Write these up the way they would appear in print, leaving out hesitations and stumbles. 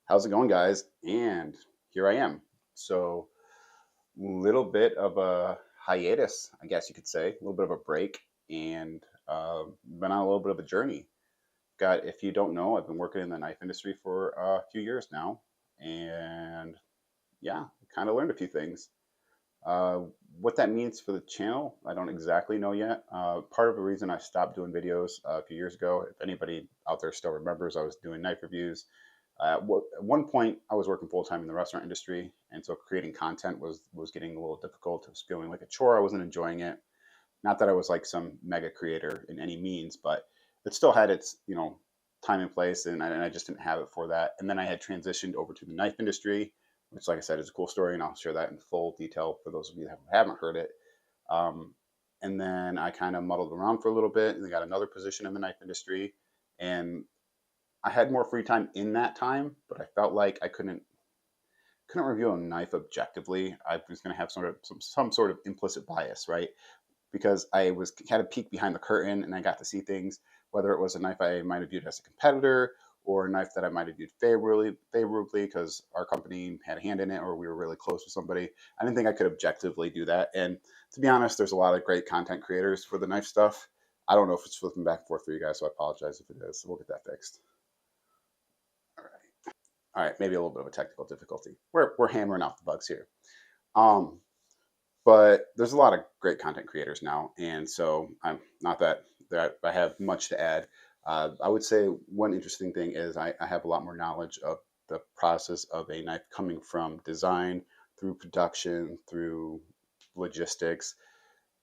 How's it going, guys? And here I am. So, little bit of a hiatus, I guess you could say, a little bit of a break, and been on a little bit of a journey. If you don't know, I've been working in the knife industry for a few years now, and yeah, kind of learned a few things. Uh, what that means for the channel, I don't exactly know yet. Part of the reason I stopped doing videos a few years ago, if anybody out there still remembers, I was doing knife reviews. At one point, I was working full time in the restaurant industry, and so creating content was getting a little difficult. It was feeling like a chore. I wasn't enjoying it. Not that I was like some mega creator in any means, but it still had its time and place, and I just didn't have it for that. And then I had transitioned over to the knife industry, which, like I said, is a cool story, and I'll share that in full detail for those of you that haven't heard it. Um, and then I kind of muddled around for a little bit, and then got another position in the knife industry, and I had more free time in that time, but I felt like I couldn't review a knife objectively. I was going to have some sort of implicit bias, right? Because I was kind of peek behind the curtain and I got to see things, whether it was a knife I might have viewed as a competitor or a knife that I might have viewed favorably because our company had a hand in it or we were really close with somebody. I didn't think I could objectively do that. And to be honest, there's a lot of great content creators for the knife stuff. I don't know if it's flipping back and forth for you guys, so I apologize if it is. We'll get that fixed. All right. All right, maybe a little bit of a technical difficulty. We're hammering out the bugs here. Um, but there's a lot of great content creators now, and so I'm not that I have much to add. I would say one interesting thing is I have a lot more knowledge of the process of a knife coming from design through production, through logistics,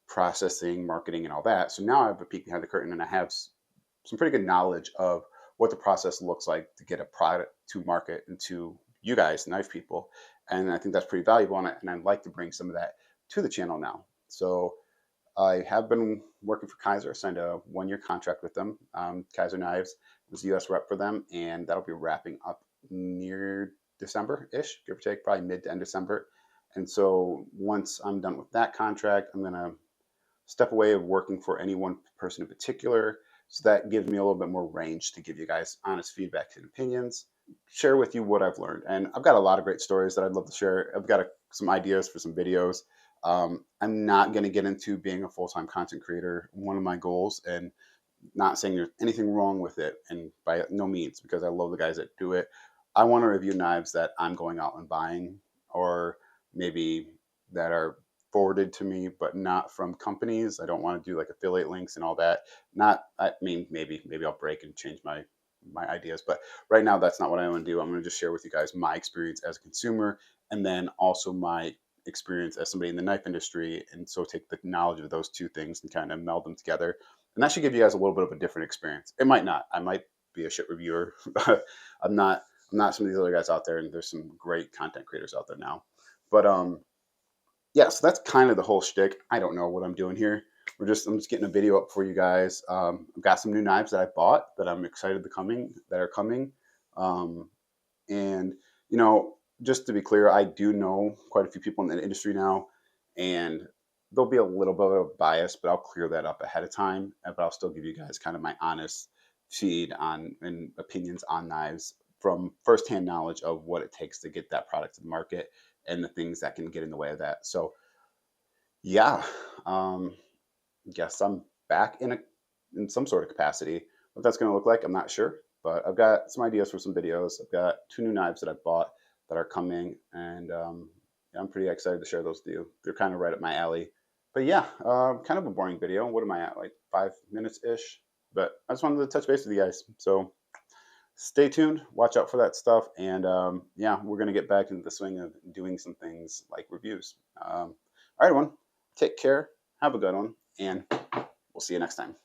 processing, marketing, and all that. So now I have a peek behind the curtain, and I have some pretty good knowledge of what the process looks like to get a product to market and to you guys, knife people. And I think that's pretty valuable, and I'd like to bring some of that to the channel now. So I have been working for Kaiser, signed a 1 year contract with them. Kaiser Knives was the US rep for them, and that'll be wrapping up near December-ish, give or take, probably mid to end December. And so once I'm done with that contract, I'm going to step away of working for any one person in particular. So that gives me a little bit more range to give you guys honest feedback and opinions, share with you what I've learned. And I've got a lot of great stories that I'd love to share. I've got some ideas for some videos. I'm not going to get into being a full-time content creator. One of my goals, and not saying there's anything wrong with it, and by no means, because I love the guys that do it. I want to review knives that I'm going out and buying, or maybe that are forwarded to me, but not from companies. I don't want to do like affiliate links and all that. Not, I mean, maybe I'll break and change my ideas, but right now that's not what I want to do. I'm going to just share with you guys my experience as a consumer, and then also my experience as somebody in the knife industry, and so take the knowledge of those two things and kind of meld them together, and that should give you guys a little bit of a different experience. It might not. I might be a shit reviewer. I'm not. I'm not some of these other guys out there, and there's some great content creators out there now. But yeah, so that's kind of the whole shtick. I don't know what I'm doing here. I'm just getting a video up for you guys. I've got some new knives that I bought that I'm excited that are coming. Um, and just to be clear, I do know quite a few people in the industry now, and there'll be a little bit of a bias, but I'll clear that up ahead of time. But I'll still give you guys kind of my honest feed on and opinions on knives from firsthand knowledge of what it takes to get that product to the market and the things that can get in the way of that. So yeah, guess I'm back in some sort of capacity. What that's going to look like, I'm not sure, but I've got some ideas for some videos. I've got 2 new knives that I bought that are coming, and yeah, I'm pretty excited to share those with you. They're kind of right up my alley. But yeah, kind of a boring video. What am I at, like 5 minutes ish? But I just wanted to touch base with you guys. So stay tuned, watch out for that stuff, and yeah, we're gonna get back into the swing of doing some things like reviews. All right, everyone, take care, have a good one, and we'll see you next time.